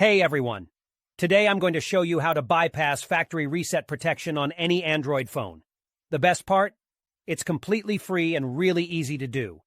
Hey everyone! Today I'm going to show you how to bypass factory reset protection on any Android phone. The best part? It's completely free and really easy to do.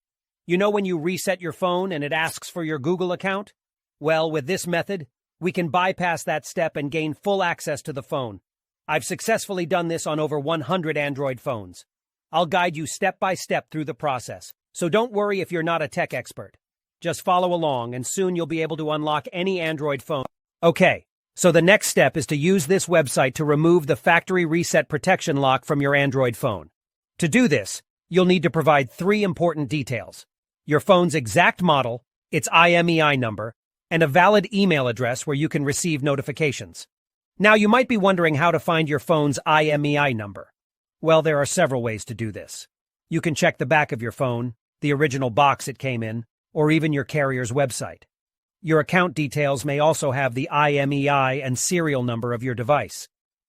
You know when you reset your phone and it asks for your Google account? Well, with this method, we can bypass that step and gain full access to the phone. I've successfully done this on over 100 Android phones. I'll guide you step by step through the process, so don't worry if you're not a tech expert. Just follow along and soon you'll be able to unlock any Android phone. Okay, so the next step is to use this website to remove the factory reset protection lock from your Android phone. To do this, you'll need to provide 3 important details: your phone's exact model, its IMEI number, and a valid email address where you can receive notifications. Now you might be wondering how to find your phone's IMEI number. Well, there are several ways to do this. You can check the back of your phone, the original box it came in, or even your carrier's website. Your account details may also have the IMEI and serial number of your device.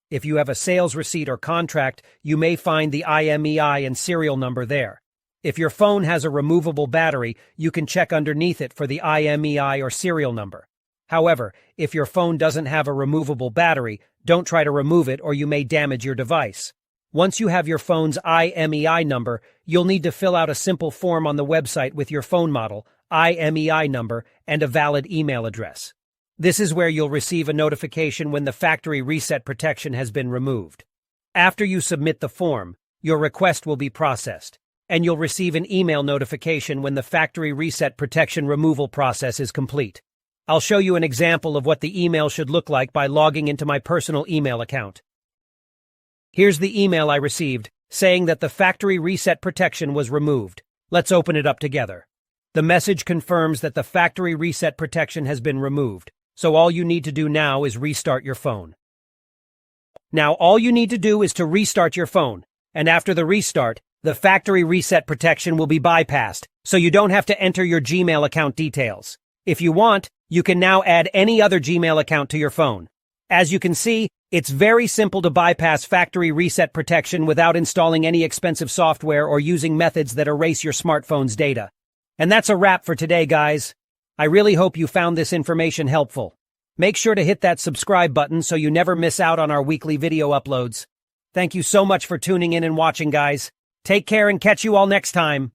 If you have a sales receipt or contract, you may find the IMEI and serial number there. If your phone has a removable battery, you can check underneath it for the IMEI or serial number. However, if your phone doesn't have a removable battery, don't try to remove it or you may damage your device. Once you have your phone's IMEI number, you'll need to fill out a simple form on the website with your phone model, IMEI number, and a valid email address. This is where you'll receive a notification when the factory reset protection has been removed. After you submit the form, your request will be processed, and you'll receive an email notification when the factory reset protection removal process is complete. I'll show you an example of what the email should look like by logging into my personal email account. Here's the email I received, saying that the factory reset protection was removed. Let's open it up together. The message confirms that the factory reset protection has been removed, so all you need to do now is restart your phone. Now all you need to do is to restart your phone, and after the restart, the factory reset protection will be bypassed, so you don't have to enter your Gmail account details. If you want, you can now add any other Gmail account to your phone. As you can see, it's very simple to bypass factory reset protection without installing any expensive software or using methods that erase your smartphone's data. And that's a wrap for today, guys. I really hope you found this information helpful. Make sure to hit that subscribe button so you never miss out on our weekly video uploads. Thank you so much for tuning in and watching, guys. Take care and catch you all next time.